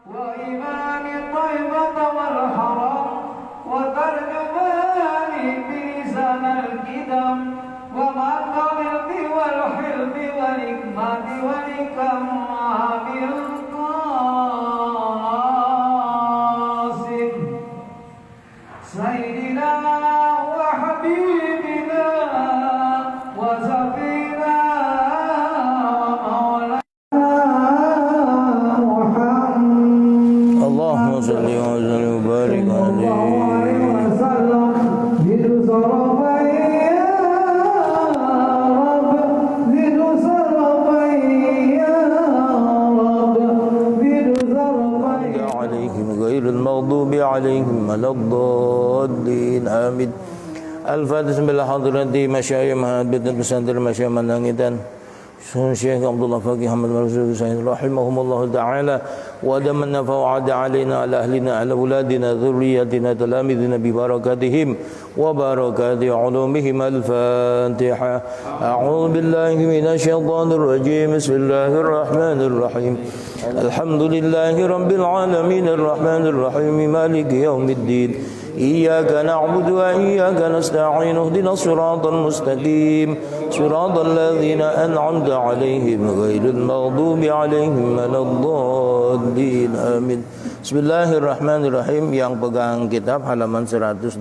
وإمام الطيبة والحرم وترجمان بلسان الكتاب ومقام الب والحلم والحكمة والكمال القاسم سيدنا وحبيبنا وسفينا اللهم صل وسلم وبارك عليهم غير المغضوب عليهم ولا الضالين آمين. Al-Fatihah. Bismillah hadirati masyayikh mahabbatan pesantren masyayikh Manangitan Syekh Abdullah Faqih Ahmad Rasul Sayyid rahimahumullah ta'ala wa damanna fa'ada alaina ala ahlina ala uladina dhurriyyatina talamidina bi barakatihim wa barakati ulumihim. Al-Fatiha. A'udzu billahi minasy syaithanir rajim. Bismillahir rahmanir rahim. Alhamdulillahi rabbil alamin arrahmanir rahim maliki yaumiddin. إياك نعبد وإياك نستعين اهدنا الصراط المستقيم صراط الذين أنعمت عليهم غير المغضوب عليهم ولا الضالين آمين. Bismillahirrahmanirrahim. Yang pegang kitab halaman 122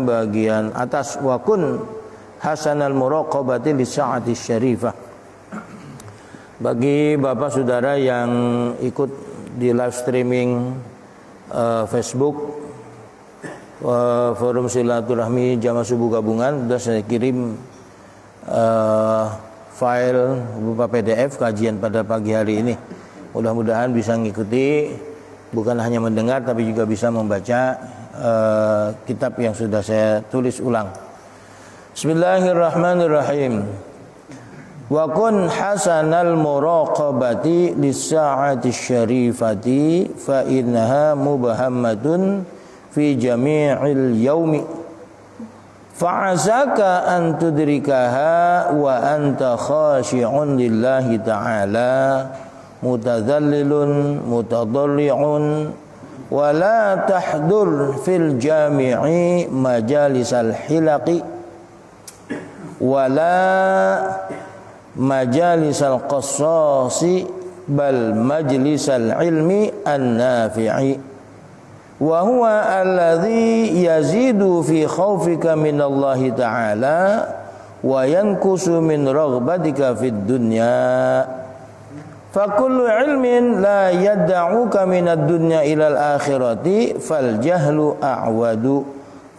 bagian atas. Wa kun hasanal muraqabati li sa'ati syarifah. Bagi bapak saudara yang ikut di live streaming Facebook Forum Silaturahmi Jamaah Subuh Gabungan, sudah saya kirim file berupa PDF kajian pada pagi hari ini. Mudah-mudahan bisa mengikuti, bukan hanya mendengar tapi juga bisa membaca kitab yang sudah saya tulis ulang. Bismillahirrahmanirrahim. Wa kun hasanal muraqabati lis-sa'ati syarifati fa innaha mubahammatun fi jami'il yaumi fa'azaka an tudrikaha wa anta khashi'un lillahi ta'ala mutadhallilun mutadarri'un wa la tahdur fil jami'i majalisal hilaqi wa la majalisal qassasi bal majlisal ilmi an-nafi'i wa huwa alladhi yazidu fi khawfika minallahi ta'ala wa yankusu min raghbatika fid dunya fa kullu ilmin la yad'uka minad dunya ilal akhirati fal jahlu a'wadu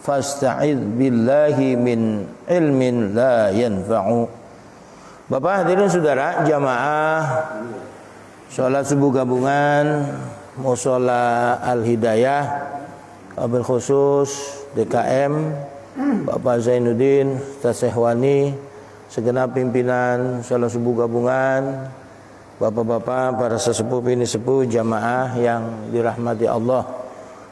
fasta'idz billahi min ilmin la yanfa'u. Bapak hadirin saudara jamaah sholat subuh gabungan Mushola Al-Hidayah Wabil khusus DKM Bapak Zainuddin Ustaz Sehwani, segenap pimpinan sholat subuh gabungan, bapak-bapak para sesepuh ini sepuh jamaah yang dirahmati Allah.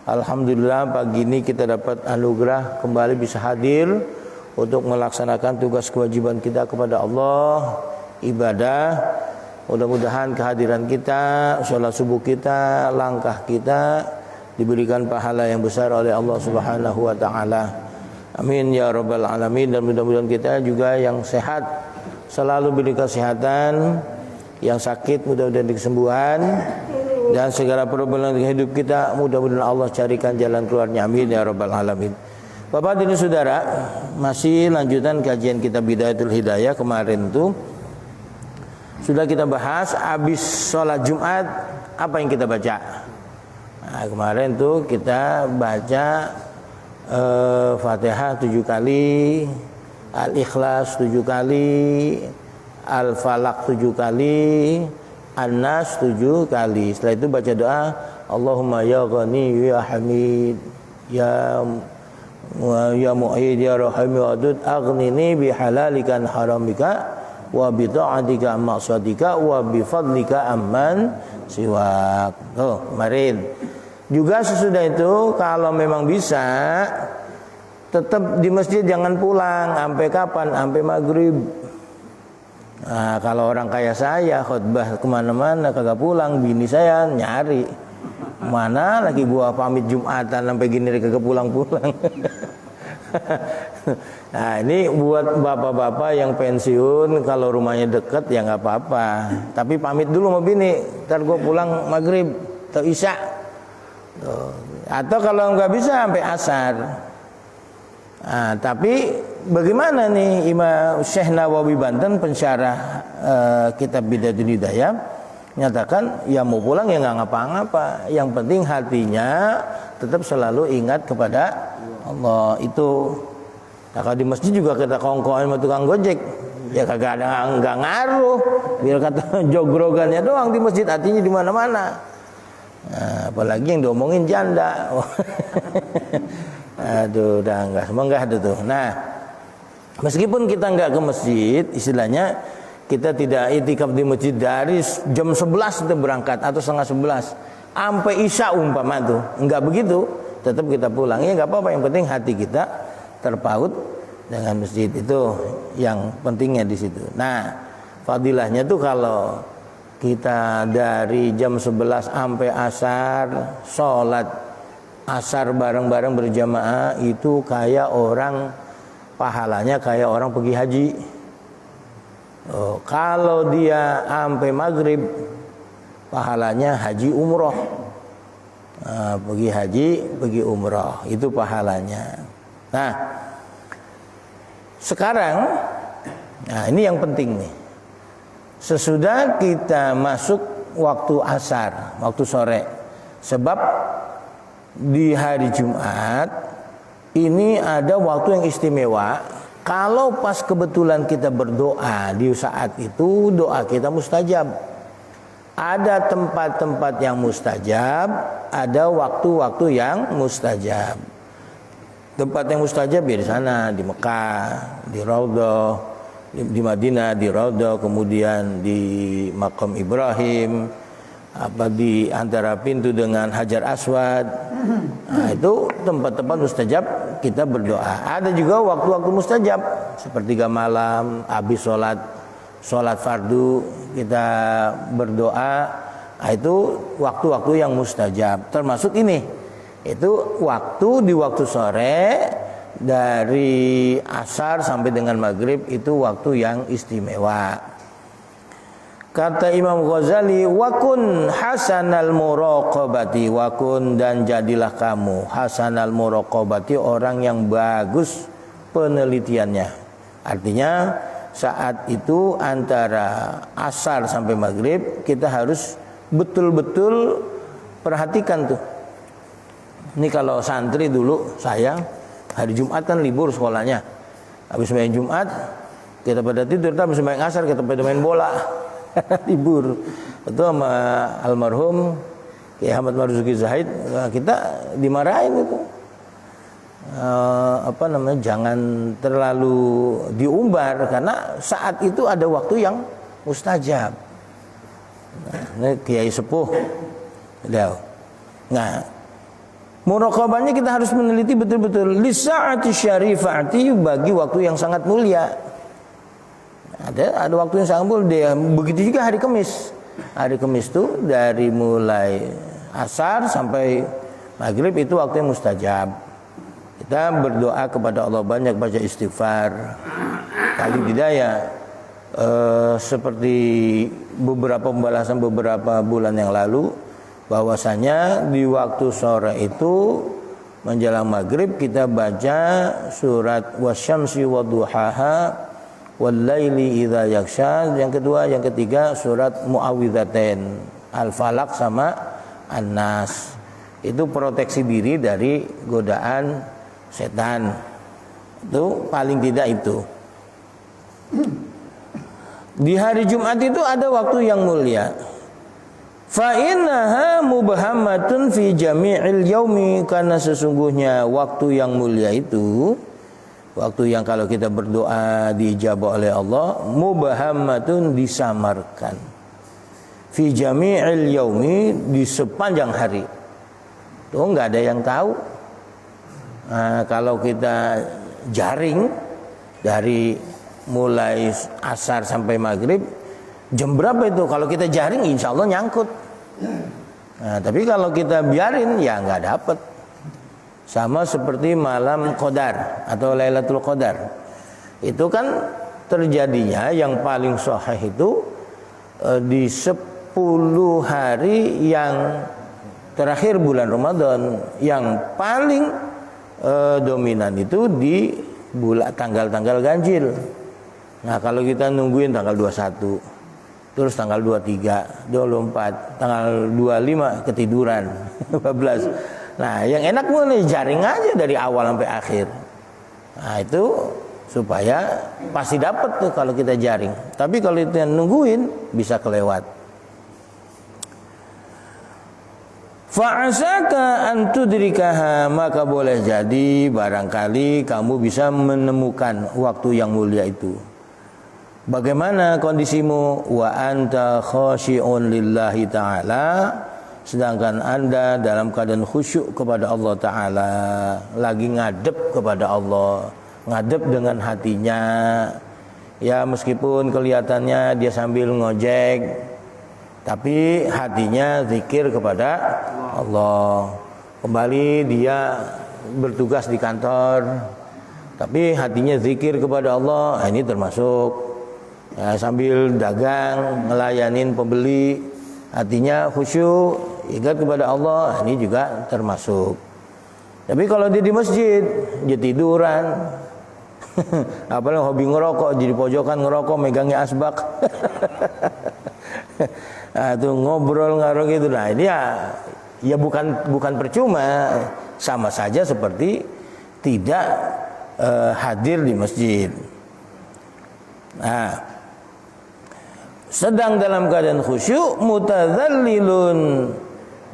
Alhamdulillah pagi ini kita dapat anugerah kembali bisa hadir untuk melaksanakan tugas kewajiban kita kepada Allah, ibadah. Mudah-mudahan kehadiran kita, sholat subuh kita, langkah kita diberikan pahala yang besar oleh Allah Subhanahu wa ta'ala. Amin ya rabbal alamin. Dan mudah-mudahan kita juga yang sehat selalu beri kesehatan, yang sakit mudah-mudahan kesembuhan, dan segala problem hidup kita mudah-mudahan Allah carikan jalan keluarnya. Amin ya rabbal alamin. Bapak dan saudara, masih lanjutan kajian kitab Bidayatul Hidayah. Kemarin tuh sudah kita bahas habis sholat Jumat apa yang kita baca. Nah, kemarin tuh kita baca Fatihah 7 kali, Al-Ikhlas 7 kali, Al-Falaq 7 kali, An-Nas 7 kali. Setelah itu baca doa, Allahumma ya Ghani ya Hamid ya Mu'id ya Rahim ya Wadud aghnini bihalalikan haramika wa bi ta'atika maqsadika wa bi fadlika amman siwak. Kemarin juga sesudah itu kalau memang bisa tetap di masjid, jangan pulang. Sampai kapan? Sampai maghrib. Nah, kalau orang kaya saya khutbah kemana-mana kagak pulang, bini saya nyari mana lagi gua pamit Jumatan sampai gini kagak pulang-pulang. Nah, ini buat bapak-bapak yang pensiun, kalau rumahnya deket ya nggak apa-apa, tapi pamit dulu sama bini, ntar gua pulang maghrib atau isya. Atau kalau nggak bisa sampai asar. Nah, tapi bagaimana nih Imam Syekh Nawawi Banten pensyarah kitab Bidayatul Hidayah nyatakan ya mau pulang ya nggak ngapa-ngapa, yang penting hatinya tetap selalu ingat kepada Allah itu. Nah, kalau di masjid juga kita kongkoin sama tukang gojek ya kagak ada, nggak ngaruh, biar kata jogrogannya doang di masjid, hatinya di mana-mana. Nah, apalagi yang diomongin janda. Aduh, udah enggak ada tuh. Nah, meskipun kita enggak ke masjid, istilahnya kita tidak itikaf di masjid dari jam 11 kita berangkat atau setengah 11 sampai isya umpama tuh, enggak begitu, tetap kita pulang. Ya enggak apa-apa, yang penting hati kita terpaut dengan masjid, itu yang pentingnya di situ. Nah, fadilahnya tuh kalau kita dari jam 11 sampai asar sholat asar bareng-bareng berjamaah, itu kayak orang pahalanya kayak orang pergi haji. Kalau dia sampai maghrib pahalanya haji umroh. Pergi haji, pergi umroh, itu pahalanya. Nah, sekarang, nah ini yang penting nih. Sesudah kita masuk waktu asar, waktu sore, sebab di hari Jumat ini ada waktu yang istimewa. Kalau pas kebetulan kita berdoa di saat itu, doa kita mustajab. Ada tempat-tempat yang mustajab, ada waktu-waktu yang mustajab. Tempat yang mustajab di sana, di Mekah, di Raudhah, di Madinah, di Raudhah, kemudian di Maqam Ibrahim, apa di antara pintu dengan Hajar Aswad. Nah, itu tempat-tempat mustajab kita berdoa. Ada juga waktu-waktu mustajab, sepertiga malam habis sholat fardu kita berdoa. Nah, itu waktu-waktu yang mustajab. Termasuk ini, itu waktu di waktu sore dari asar sampai dengan maghrib, itu waktu yang istimewa. Kata Imam Ghazali, wakun hasanal muraqabati, wakun dan jadilah kamu hasanal muraqabati, orang yang bagus penelitiannya. Artinya saat itu antara asar sampai maghrib kita harus betul-betul perhatikan tuh. Ini kalau santri dulu saya hari Jumat kan libur sekolahnya, habis main Jumat kita pada tidur, habis main asar kita pada main bola. Libur itu sama almarhum Kiai Ahmad Marzuki Zahid, kita dimarahin itu, jangan terlalu diumbar karena saat itu ada waktu yang mustajab. Ini Kiai sepuh. Nah, muraqabahnya kita harus meneliti betul-betul li sa'ati syarifati, bagi waktu yang sangat mulia. Ada waktu yang sangat mulia. Begitu juga hari Kamis. Hari Kamis itu dari mulai asar sampai maghrib itu waktu yang mustajab. Kita berdoa kepada Allah, banyak baca istighfar. Kali bidaya seperti beberapa pembahasan beberapa bulan yang lalu, bahwasanya di waktu sore itu menjelang maghrib kita baca surat wasyamsi wadduhaha wal-laili idza yaghsha. Yang kedua, yang ketiga surat Muawwidzatain, Al-Falaq sama An-Nas. Itu proteksi diri dari godaan setan. Itu paling tidak itu. Di hari Jumat itu ada waktu yang mulia. Fa innaha mubhammatun fi jami'il yaumi, karena sesungguhnya waktu yang mulia itu, waktu yang kalau kita berdoa diijabah oleh Allah, mubhammatun, disamarkan, fi jami'il yaumi, di sepanjang hari. Tuh nggak ada yang tahu. Nah, kalau kita jaring dari mulai asar sampai maghrib, jam berapa itu? Kalau kita jaring insya Allah nyangkut. Nah, tapi kalau kita biarin ya nggak dapet. Sama seperti malam Qadar atau Lailatul Qadar. Itu kan terjadinya yang paling sahih itu di 10 hari yang terakhir bulan Ramadan. Yang paling dominan itu di bulan tanggal-tanggal ganjil. Nah, kalau kita nungguin tanggal 21, terus tanggal 23, 24, tanggal 25 ketiduran, 14. Nah, yang enak mulai jaring aja dari awal sampai akhir. Nah, itu supaya pasti dapat tuh kalau kita jaring. Tapi kalau itu yang nungguin bisa kelewat. Fa'asaka an tudrikaha, maka boleh jadi barangkali kamu bisa menemukan waktu yang mulia itu. Bagaimana kondisimu? Wa anta khashi'un lillahi ta'ala, sedangkan anda dalam keadaan khusyuk kepada Allah Ta'ala, lagi ngadep kepada Allah, ngadep dengan hatinya. Ya meskipun kelihatannya dia sambil ngojek, tapi hatinya zikir kepada Allah. Kembali dia bertugas di kantor, tapi hatinya zikir kepada Allah. Ini termasuk. Ya, sambil dagang, ngelayanin pembeli, hatinya khusyuk, ingat kepada Allah, ini juga termasuk. Tapi kalau dia di masjid, dia tiduran, apalagi hobi ngerokok, jadi pojokan ngerokok, megangnya asbak, nah, tuh ngobrol ngarok gitu. Nah ini ya bukan percuma, sama saja seperti tidak hadir di masjid. Nah, sedang dalam keadaan khusyuk, mutadzallilun,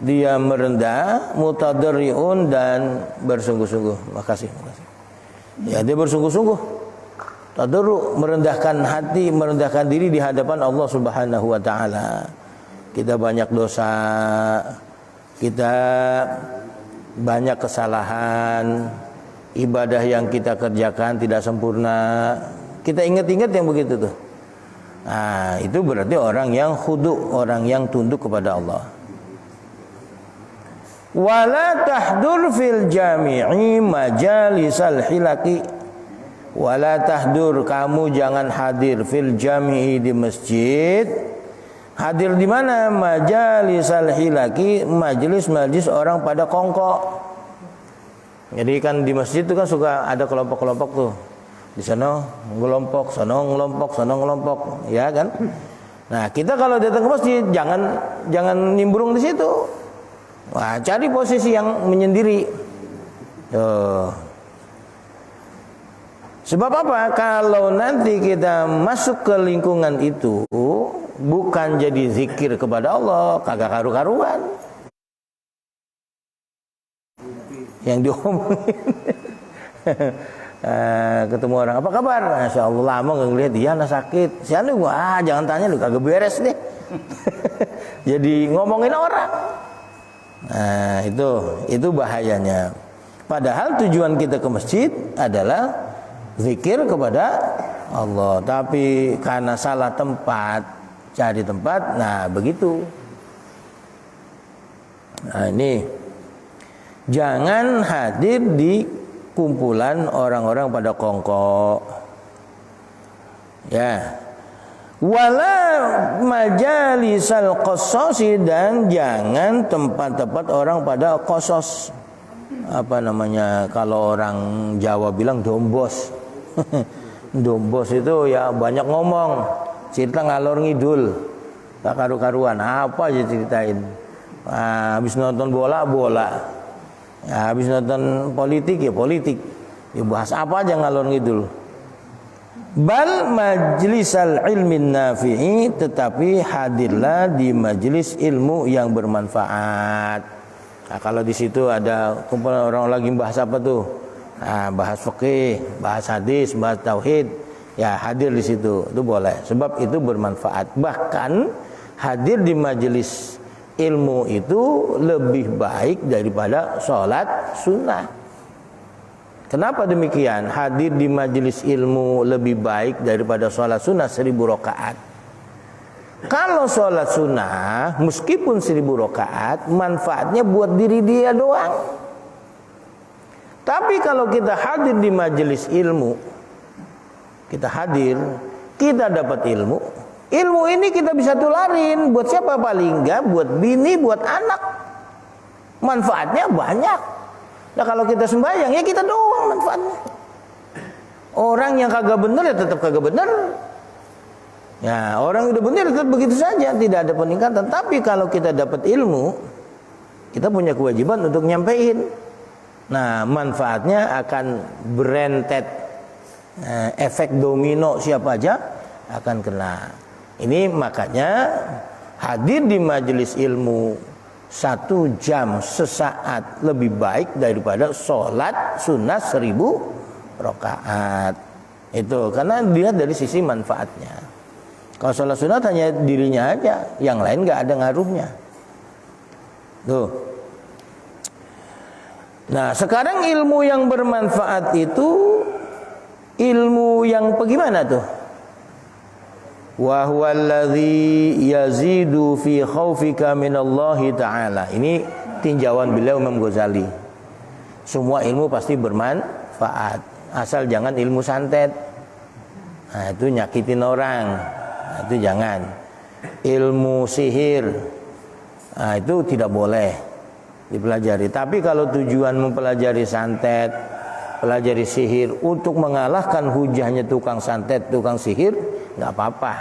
dia merendah, mutadarriun, dan bersungguh-sungguh. Makasih. Ya, dia bersungguh-sungguh, tadarru, merendahkan hati, merendahkan diri di hadapan Allah Subhanahu wa taala. Kita banyak dosa, kita banyak kesalahan, ibadah yang kita kerjakan tidak sempurna. Kita ingat-ingat yang begitu tuh. Nah, itu berarti orang yang khudu', orang yang tunduk kepada Allah. Wala tahdur fil jami'i majalisal hilaki. Wala tahdur, kamu jangan hadir fil jami'i, di masjid. Hadir di mana? Majalisal hilaki, majelis-majelis orang pada kongkok. Jadi kan di masjid itu kan suka ada kelompok-kelompok tuh. Di sana ngelompok, sana ngelompok, ya kan? Nah, kita kalau datang ke masjid jangan nimbrung di situ. Wah, cari posisi yang menyendiri. Sebab apa? Kalau nanti kita masuk ke lingkungan itu, bukan jadi zikir kepada Allah, kagak karu-karuan. Yang diomongin. Ketemu orang, apa kabar? Masya Allah, lama gak ngeliat dia, anak sakit. Si anu, jangan tanya lu, kagak beres deh. Jadi ngomongin orang. Nah, itu bahayanya. Padahal tujuan kita ke masjid adalah zikir kepada Allah. Tapi karena salah tempat, cari tempat, nah begitu. Nah, ini jangan hadir di kumpulan orang-orang pada kongkok. Ya. Wala majalisal qasasi, dan jangan tempat-tempat orang pada qasos. Apa namanya? Kalau orang Jawa bilang dombos. Dombos itu ya banyak ngomong, cerita ngalor ngidul, tak karu-karuan, apa aja ceritain. Nah, habis nonton bola, ya, habis nonton politik, ya politik, ya bahas apa aja ngalor ngidul. Bal majlisal ilmin nafi'i, tetapi hadirlah di majelis ilmu yang bermanfaat. Nah, kalau di situ ada kumpulan orang lagi bahas apa tuh? Nah, bahas fikih, bahas hadis, bahas tauhid, ya hadir di situ, itu boleh. Sebab itu bermanfaat. Bahkan hadir di majelis ilmu itu lebih baik daripada sholat sunnah. Kenapa demikian? Hadir di majelis ilmu lebih baik daripada sholat sunnah 1000 rakaat. Kalau sholat sunnah meskipun 1000 rakaat, manfaatnya buat diri dia doang. Tapi kalau kita hadir di majelis ilmu, kita hadir, kita dapat ilmu. Ilmu ini kita bisa tularin buat siapa? Paling enggak buat bini, buat anak. Manfaatnya banyak. Nah kalau kita sembahyang ya kita doang manfaatnya. Orang yang kagak bener ya tetap kagak bener. Ya orang udah bener tetap begitu saja, tidak ada peningkatan. Tapi kalau kita dapat ilmu, kita punya kewajiban untuk nyampein. Nah manfaatnya akan berentet, efek domino siapa aja akan kena. Ini makanya hadir di majelis ilmu 1 jam sesaat lebih baik daripada sholat sunnah 1000 rakaat. Itu karena dilihat dari sisi manfaatnya. Kalau sholat sunat hanya dirinya aja, yang lain nggak ada ngaruhnya. Tuh. Nah sekarang ilmu yang bermanfaat itu ilmu yang bagaimana tuh? Wa huwa alladzi yazidu fi khaufika minallahi ta'ala. Ini tinjauan beliau Imam Ghazali. Semua ilmu pasti bermanfaat, asal jangan ilmu santet. Nah, itu nyakitin orang. Nah, itu jangan. Ilmu sihir. Nah, itu tidak boleh dipelajari. Tapi kalau tujuan mempelajari santet, pelajari sihir untuk mengalahkan hujahnya tukang santet, tukang sihir, nggak apa-apa.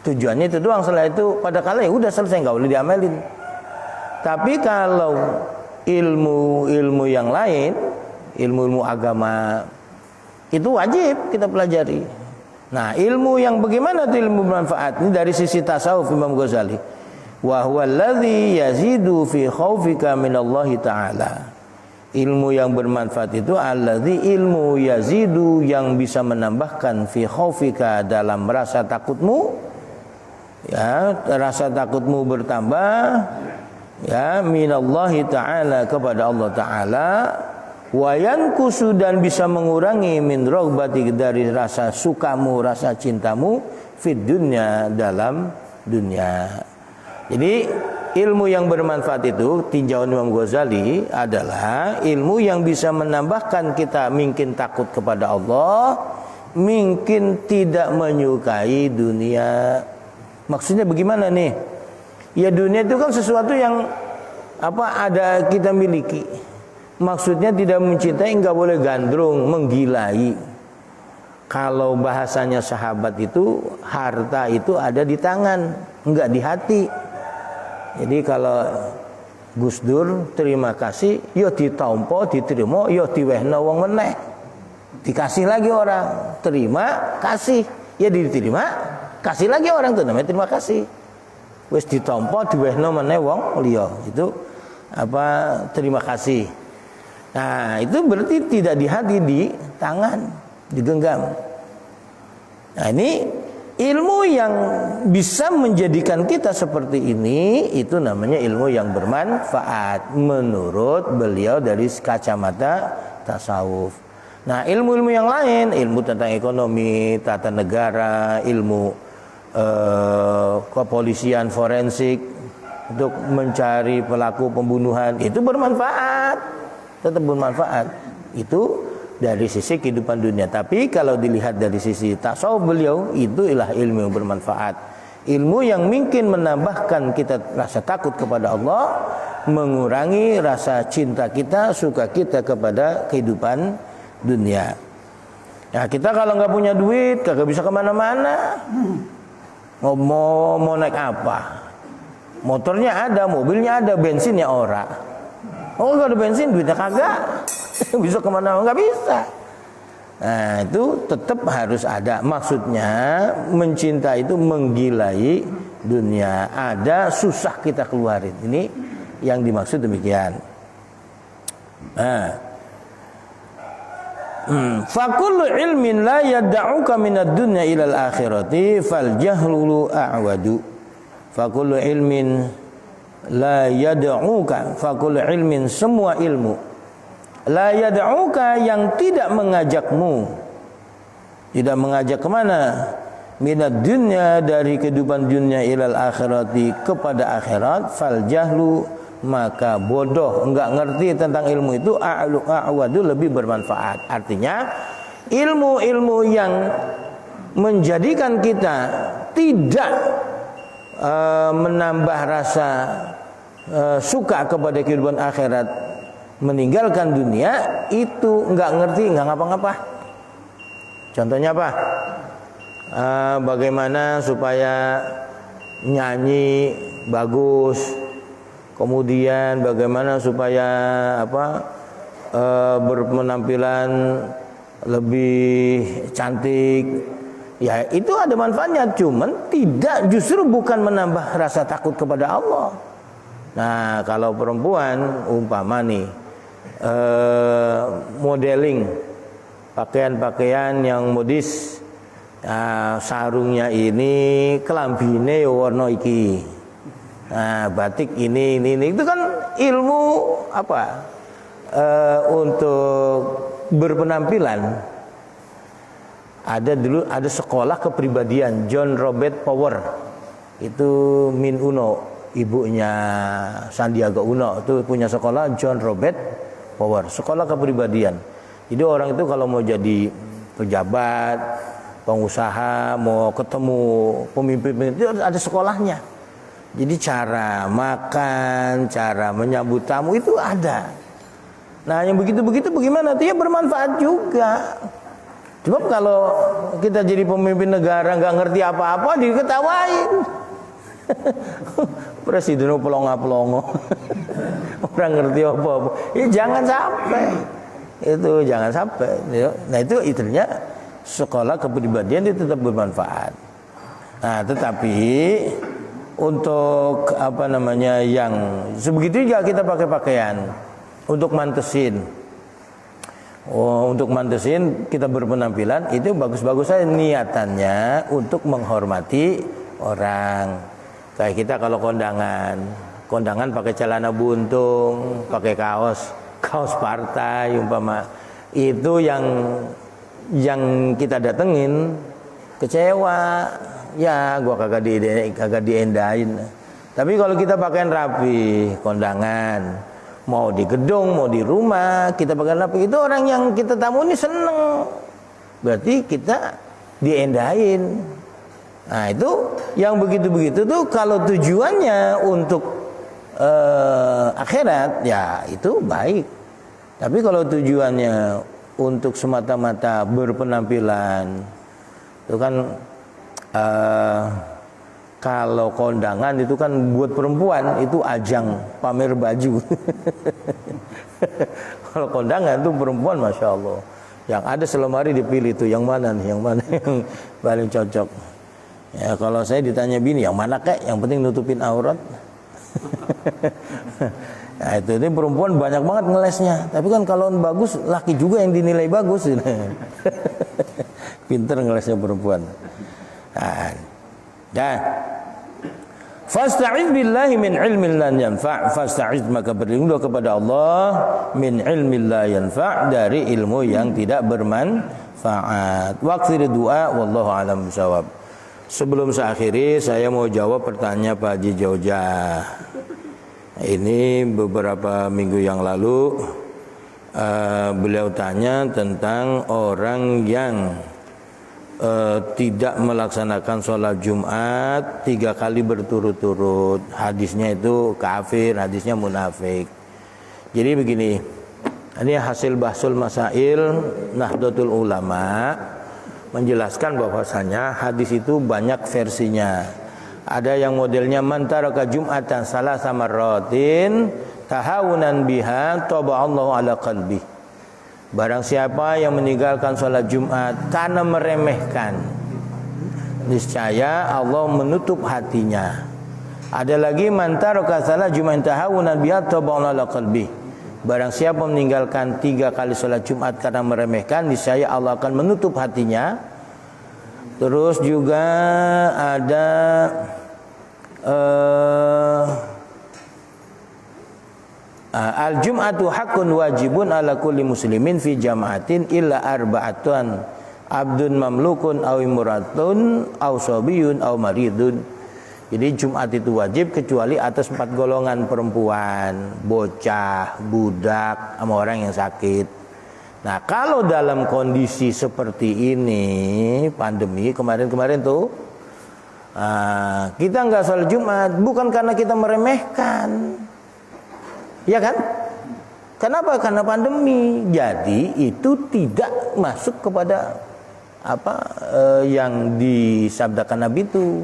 Tujuannya itu doang. Setelah itu pada kala ya udah selesai, nggak boleh diamalin. Tapi kalau ilmu yang lain, ilmu agama, itu wajib kita pelajari. Nah ilmu yang bagaimana itu ilmu bermanfaat? Ini dari sisi tasawuf Imam Ghazali. Wa huwa alladzi yazidu fi khaufika minallahi ta'ala. Ilmu yang bermanfaat itu alladzi ilmu yazidu yang bisa menambahkan fi khaufika dalam rasa takutmu, ya rasa takutmu bertambah, ya minallahi ta'ala kepada Allah Ta'ala, wa yankusu dan bisa mengurangi min raghbati dari rasa sukamu, rasa cintamu fid dunya dalam dunia. Jadi ilmu yang bermanfaat itu tinjauan Imam Ghazali adalah ilmu yang bisa menambahkan kita mungkin takut kepada Allah, mungkin tidak menyukai dunia. Maksudnya bagaimana nih? Ya dunia itu kan sesuatu yang ada kita miliki. Maksudnya tidak mencintai, enggak boleh gandrung, menggilai. Kalau bahasanya sahabat itu harta itu ada di tangan, enggak di hati. Jadi kalau Gus Dur terima kasih, yo ditampa, diterima, yo diwehna wong meneh. Dikasih lagi orang, terima, kasih. Ya diterima, kasih lagi orang tuh namanya terima kasih. Wis ditampa, diwehna meneh wong liya. Itu terima kasih. Nah, itu berarti tidak di hati, di tangan, digenggam. Nah, ini ilmu yang bisa menjadikan kita seperti ini, itu namanya ilmu yang bermanfaat menurut beliau dari kacamata tasawuf. Nah ilmu-ilmu yang lain, ilmu tentang ekonomi, tata negara, ilmu kepolisian forensik untuk mencari pelaku pembunuhan, itu bermanfaat, tetap bermanfaat. Itu dari sisi kehidupan dunia. Tapi kalau dilihat dari sisi tasawuf beliau, itu ialah ilmu yang bermanfaat. Ilmu yang mungkin menambahkan kita rasa takut kepada Allah, mengurangi rasa cinta kita, suka kita kepada kehidupan dunia. Ya kita kalau nggak punya duit, kagak bisa kemana-mana. Mau naik apa? Motornya ada, mobilnya ada, bensinnya ora. Oh nggak ada bensin, duitnya kagak. Bisa kemana? Nggak bisa. Nah itu tetap harus ada. Maksudnya mencinta itu menggilai dunia. Ada susah kita keluarin. Ini yang dimaksud demikian. Nah, fakullu ilmin la yad'uka minad dunya ilal akhirati fal jahlu a'wadu. Fakullu ilmin la yad'uka, fakullu ilmin semua ilmu La yad'uka, yang tidak mengajakmu. Tidak mengajak kemana? Minad dunya, dari kehidupan dunia, ilal akhirati, kepada akhirat. Fal jahlu, maka bodoh, enggak ngerti tentang ilmu itu, a'wadu, lebih bermanfaat. Artinya ilmu-ilmu yang menjadikan kita tidak menambah rasa suka kepada kehidupan akhirat, meninggalkan dunia, itu enggak ngerti, enggak ngapa-ngapa. Contohnya apa? Bagaimana supaya nyanyi bagus, kemudian bagaimana supaya berpenampilan lebih cantik. Ya, itu ada manfaatnya, cuman tidak, justru bukan menambah rasa takut kepada Allah. Nah, kalau perempuan umpama nih modeling pakaian-pakaian yang modis, sarungnya ini, kelambine warna iki, batik ini, itu kan ilmu untuk berpenampilan. Dulu ada sekolah kepribadian John Robert Power, itu Min Uno, ibunya Sandiaga Uno, itu punya sekolah John Robert Power, sekolah kepribadian. Jadi orang itu kalau mau jadi pejabat, pengusaha, mau ketemu pemimpin itu ada sekolahnya. Jadi cara makan, cara menyambut tamu itu ada. Nah, yang begitu-begitu bagaimana? Dia bermanfaat juga. Sebab kalau kita jadi pemimpin negara nggak ngerti apa-apa, diketawain. Presiden pelongo-pelongo. Orang ngerti apa-apa. Ya jangan sampai. Itu jangan sampai. Nah, itu intinya sekolah kepribadian itu tetap bermanfaat. Nah, tetapi untuk yang sebegitu juga kita pakai pakaian untuk mantesin. Untuk mantesin kita berpenampilan itu bagus-bagus saja niatannya untuk menghormati orang. Kayak kita kalau kondangan pakai celana buntung, pakai kaos partai umpama, itu yang kita datengin kecewa, ya gua kagak diendain. Tapi kalau kita pakaian rapi, kondangan, mau di gedung, mau di rumah, kita pakaian rapi, itu orang yang kita tamu ini seneng, berarti kita diendain. Nah, itu yang begitu-begitu tuh kalau tujuannya untuk akhirat, ya itu baik. Tapi kalau tujuannya untuk semata-mata berpenampilan, itu kan kalau kondangan itu kan buat perempuan itu ajang pamer baju. Kalau kondangan itu perempuan, masya Allah, yang ada selemari dipilih tuh yang mana nih, yang paling cocok. Ya, kalau saya ditanya bini, yang mana kek, yang penting nutupin aurat. Nah, ini perempuan banyak banget ngelesnya. Tapi kan kalau bagus, laki juga yang dinilai bagus. Pinter ngelesnya perempuan. Nah, fasta'iz billahi min ilmin la yanfa'. Fasta'iz, maka berlindung kepada Allah, min ilmin la yanfa', dari ilmu yang tidak bermanfaat. Waqtir doa, wallahu a'lam bishawab. Sebelum saya akhiri, saya mau jawab pertanyaan Pak Haji Jaujah. Ini beberapa minggu yang lalu beliau tanya tentang orang yang tidak melaksanakan sholat Jumat 3 kali berturut-turut. Hadisnya itu kafir, hadisnya munafik. Jadi begini, ini hasil bahsul masail Nahdlatul Ulama menjelaskan bahwasanya hadis itu banyak versinya. Ada yang modelnya man taraka jum'atan salasa marratin tahawunan biha taba'allahu ala qalbi. Barang siapa yang meninggalkan salat Jumat karena meremehkan, niscaya Allah menutup hatinya. Ada lagi man taraka salat Jumat tahawunan biha taba'allahu ala qalbi. Barang siapa meninggalkan 3 kali salat Jumat karena meremehkan, niscaya Allah akan menutup hatinya. Terus juga ada Al-jum'atu haqqun wajibun ala kulli muslimin fi jama'atin illa arba'atun abdun mamlukun aw imratun aw sabiyun aw maridun. Jadi Jumat itu wajib kecuali atas 4 golongan perempuan, bocah, budak, sama orang yang sakit. Nah, kalau dalam kondisi seperti ini, pandemi kemarin-kemarin tuh, kita nggak sholat Jumat bukan karena kita meremehkan, ya kan? Kenapa? Karena pandemi. Jadi itu tidak masuk kepada yang disabdakan Nabi itu.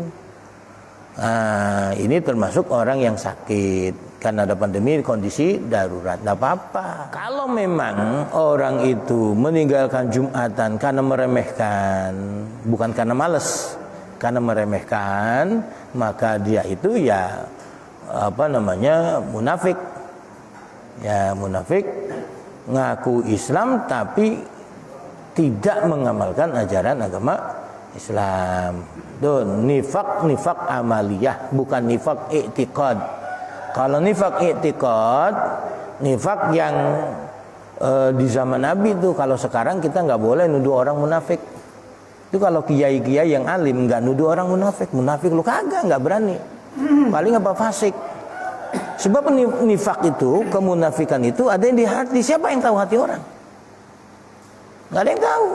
Ini termasuk orang yang sakit karena ada pandemi, kondisi darurat, tidak apa-apa. Kalau memang orang itu meninggalkan Jumatan karena meremehkan, bukan karena malas, karena meremehkan, maka dia itu ya munafik. Ya, munafik, ngaku Islam tapi tidak mengamalkan ajaran agama Islam. Tuh, nifak amaliyah, bukan nifak i'tiqad. Kalau nifak i'tiqad, nifak yang di zaman Nabi itu, kalau sekarang kita nggak boleh nuduh orang munafik. Itu kalau kiai-kiai yang alim nggak nuduh orang munafik. Munafik lu kagak, nggak berani. Paling apa fasik. Sebab nifak itu, kemunafikan itu ada yang di hati. Siapa yang tahu hati orang? Nggak ada yang tahu.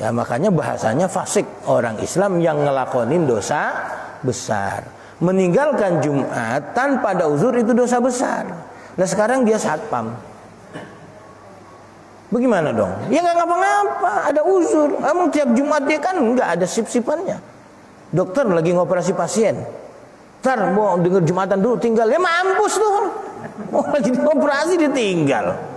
Ya, makanya bahasanya fasik, orang Islam yang ngelakonin dosa besar. Meninggalkan Jumat tanpa ada uzur itu dosa besar. Nah, sekarang dia satpam. Bagaimana dong? Ya nggak ngapa-ngapa, ada uzur. Emang tiap Jumat dia kan nggak ada sip-sipannya. Dokter lagi ngoperasi pasien. Ntar mau denger Jumatan dulu, tinggal. Ya mampus tuh. Mau lagi dioperasi ditinggal.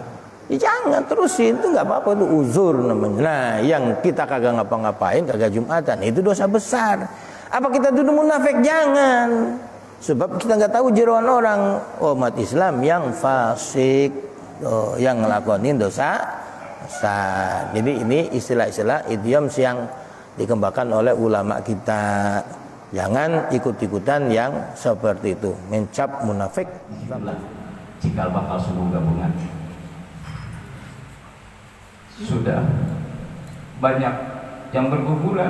Ya jangan terusin, itu nggak apa-apa, itu uzur namanya. Nah, yang kita kagak ngapa-ngapain, kagak Jumatan, itu dosa besar. Apa kita duduk munafik? Jangan. Sebab kita nggak tahu jeroan orang umat Islam yang fasik, yang ngelakonin dosa besar. Jadi ini istilah-istilah idioms yang dikembangkan oleh ulama kita. Jangan ikut-ikutan yang seperti itu, mencap munafik. Cikal bakal subuh gabungan. Sudah banyak yang berguguran,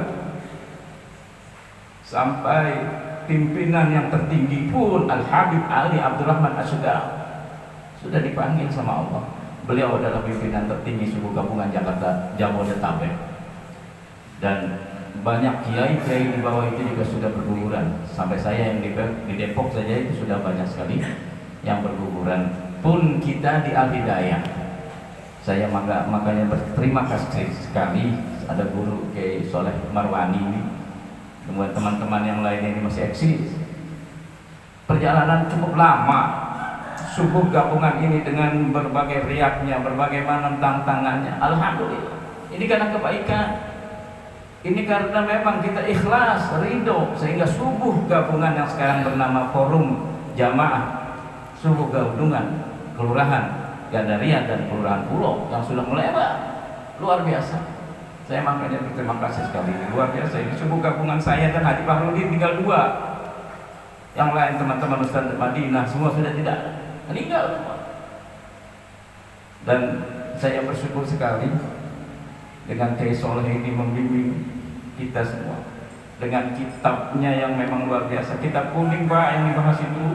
sampai pimpinan yang tertinggi pun Al-Habib Ali Abdurrahman As-Sudar sudah dipanggil sama Allah. Beliau adalah pimpinan tertinggi subuh gabungan Jakarta Jabodetabek, dan banyak kiai-kiai di bawah itu juga sudah berguguran. Sampai saya yang di Depok saja itu sudah banyak sekali yang berguguran. Pun kita di Al-Hidayah, saya makanya berterima kasih sekali ada guru Kiai Soleh Marwani ini, kemudian teman-teman yang lain ini masih eksis. Perjalanan cukup lama subuh gabungan ini dengan berbagai riaknya, berbagai mana tantangannya. Alhamdulillah, ini karena kebaikan, ini karena memang kita ikhlas, ridho, sehingga subuh gabungan yang sekarang bernama Forum Jamaah Subuh Gabungan Kelurahan Gandaria dan Kelurahan Pulau yang sudah melebar luar biasa. Saya makanya berterima kasih sekali, luar biasa. Ini subuh gabungan saya dan Haji Fahrudin tinggal 2. Yang lain teman-teman Ustaz Madinah semua sudah tidak meninggal semua. Dan saya bersyukur sekali dengan Kiai Soleh ini membimbing kita semua dengan kitabnya yang memang luar biasa. Kitab kuning Pak yang dibahas itu,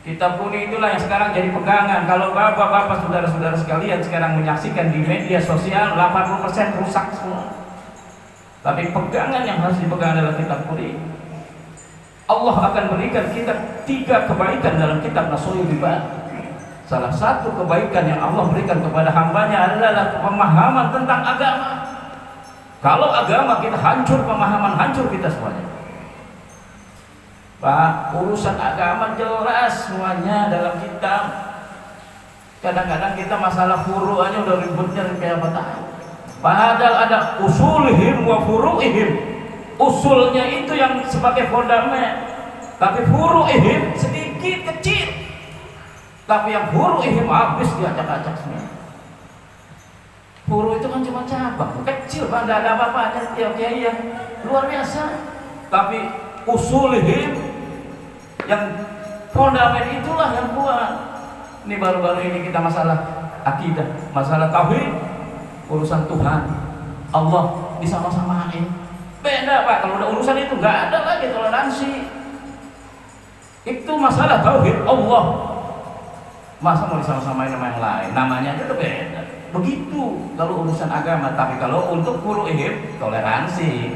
kitab kuning itulah yang sekarang jadi pegangan. Kalau bapak-bapak, saudara-saudara sekalian sekarang menyaksikan di media sosial, 80% rusak semua. Tapi pegangan yang harus dipegang adalah kitab kuning. Allah akan berikan kita 3 kebaikan dalam kitab Nasoyul Ibad. Salah satu kebaikan yang Allah berikan kepada hambanya adalah pemahaman tentang agama. Kalau agama kita hancur, pemahaman hancur kita semuanya. Pak, urusan agama jelas semuanya dalam kitab. Kadang-kadang kita masalah furu aja udah ributnya kayak apa tahu. Padahal ada usulihim wa furu'ihim. Usulnya itu yang sebagai fondamen, tapi furu'ihim sedikit kecil. Tapi yang furu'ihim habis diacak-acak semua. Furu itu kan cuma cabang kecil, Pak, tidak ada apa-apanya. Ya, luar biasa. Tapi usulihim yang Fondamen itulah yang kuat. Ini baru-baru ini kita masalah akidah, masalah tauhid, urusan Tuhan, Allah disama-samain. Beda Pak, kalau udah urusan itu nggak ada lagi toleransi. Itu masalah tauhid Allah. Masa mau disama-samain sama yang lain? Namanya aja udah beda. Begitu kalau urusan agama. Tapi kalau untuk furu'ihim, toleransi.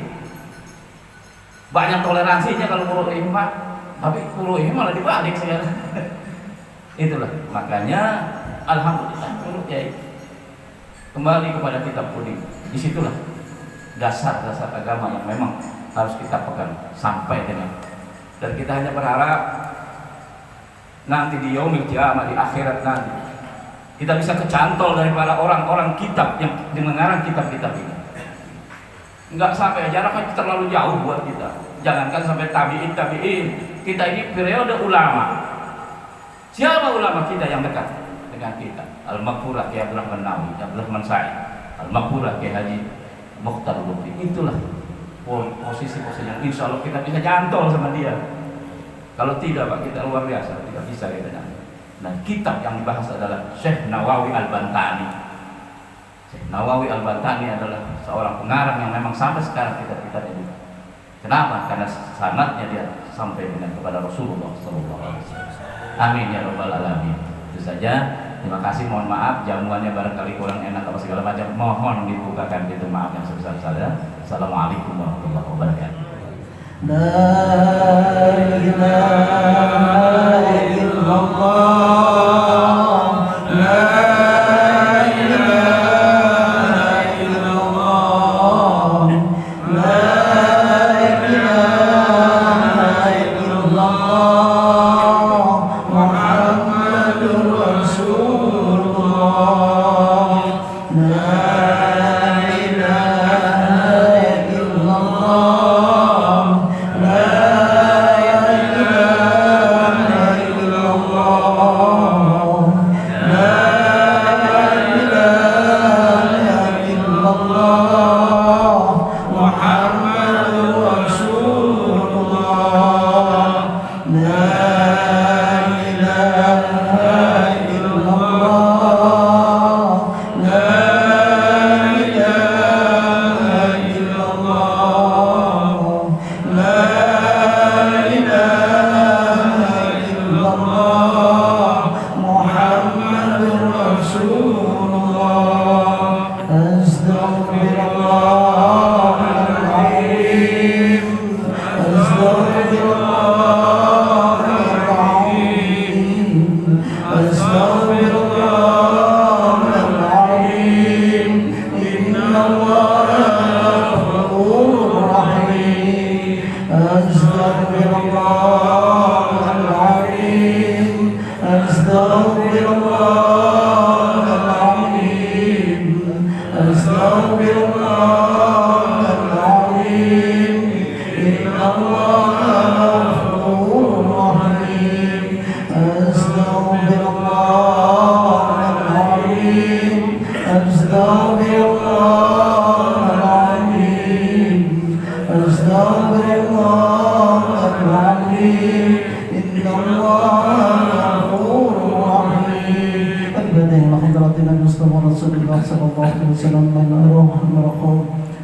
Banyak toleransinya kalau furu'ihim Pak. Tapi furu'ihim malah dibalik sekarang. Itulah makanya alhamdulillah menurut Kiai kembali kepada kitab kuning. Disitulah dasar-dasar agama yang memang harus kita pegang sampai dengan, dan kita hanya berharap nanti di yaumil qiyamah, di akhirat nanti kita bisa kecantol dari para orang-orang kitab yang mengarang kitab-kitab ini. Enggak sampai jaraknya terlalu jauh buat kita. Jangankan sampai tabi'in, kita ini periode ulama. Siapa ulama kita yang dekat dengan kita? Al-Maghfurah Kiai Abdurrahman Nawawi, Abdurrahman Sa'id, Al-Maghfurah Kiai Haji Mukhtar Lutfi. Itulah posisi-posisi yang insya Allah kita bisa jantol sama dia. Kalau tidak Pak, kita luar biasa, tidak bisa kita jantol. Nah, kitab yang dibahas adalah Syekh Nawawi Al-Bantani. Syekh Nawawi Al-Bantani adalah seorang pengarang yang memang sampai sekarang kita ini. Kenapa? Karena sanadnya dia sampai dengan kepada Rasulullah SAW. Amin ya rabbal alamin. Itu saja. Terima kasih. Mohon maaf jamuannya barangkali kurang enak atau segala macam. Mohon dibukakan pintu maaf yang sebesar-besarnya. Assalamualaikum warahmatullahi wabarakatuh. La ilaha illallah. La ilaha illallah. La ilaha illallah.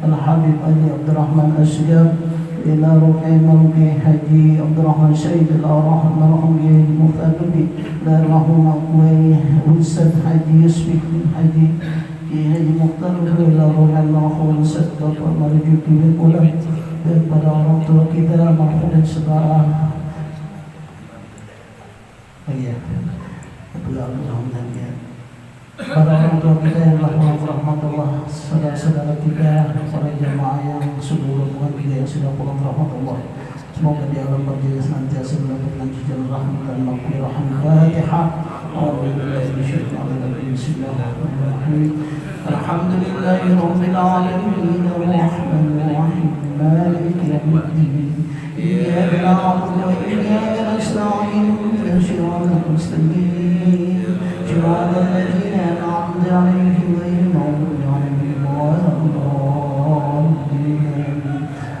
Al-Habib Ali Abdurrahman Asghar ila rukai Mauki Haji Abdurrahman Syed Al-Rahman Kiai Muthanabi Darahum Akwai Ustaz Haji Yusuf Haji Kiai Haji Mukhtar ila rukai Marhum Ustaz Bapak Marjuki bin Ulam dan pada orang tua kita marhum dan saudara. Iya, mudah-mudahan para orang tua kita yang rahmatullah, saudara-saudara kita, para jamaah yang sudah hubungan kita yang sudah pulang rahmatullah, semoga di alam berjaya senantiasa mendapatkan jalan rahmat dan maghfirah. Al-Fatihah. Bismillahirrahmanirrahim. Alhamdulillahirabbil alamin arrahmanir rahim maliki yaumiddin iyyaka na'budu wa iyyaka nasta'in ihdinas siratal mustaqim صراط الذين أنعمت عليهم غير المغضوب عليهم ولا الضالين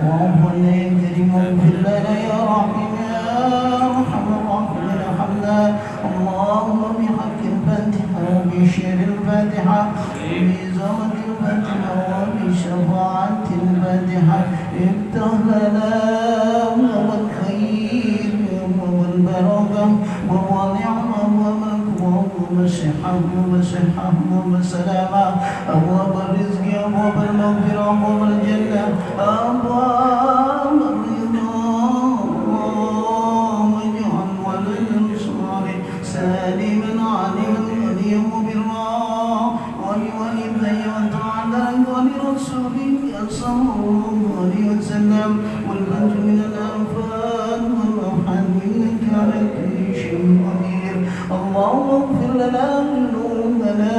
اللهم إنا نجرم اغفر لنا يا رحيم يا أرحم الراحمين قراءة الفاتحة افتح لنا والخير والبركة والنعمة والمكروه والصحة والسلامة أبواب الرزق أبواب المغفرة أبواب الجنة أبواب الرضا واجعل ولد صالح سالما عالما غنيا مبرا ولوالدي وتعالى ولرسوله صلى الله عليه وسلم والفرج من الآفات والأوحاد إنك على كل شيء قدير اللهم اغفر لنا ذنوبنا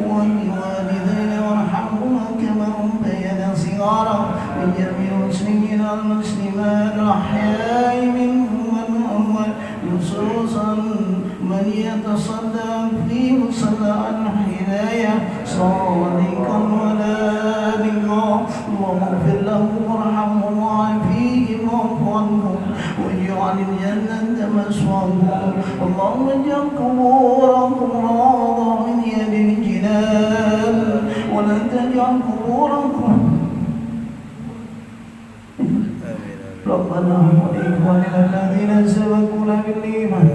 ولوالدينا وارحمهما كما ربيانا صغارا من جميع المسلمين والمسلمات الأحياء منهم والأموات خصوصا من يتصدق في مصلى الهداية صادقا ولا ذكرا اللهم اغفر لهم وارحمهم وعافيهم واعف عنهم واجعل الجنة مثواهم اللهم اجعل قبورهم روضة من يد الجنان ولا تجعل قبورهم ربنا وإخواننا الذين سبقونا بالإيمان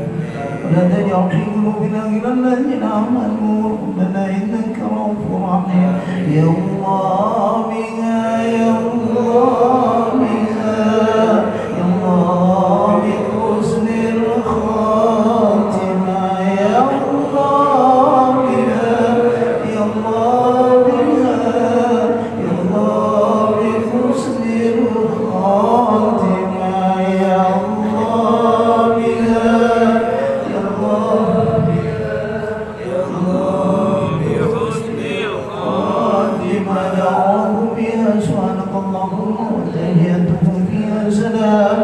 ولا تجعل في قلوبنا غلا الذين آمنوا ربنا إنك رؤوف رحيم يا الله بها يا الله بها يا الله بحسن الخاتمة يا الله بها يا الله بها يا الله بحسن الخاتمة يا الله بها يا الله يا الله بحسن الخاتمة دعوه بها سبحانك اللهم وتحيتهم فيها سلام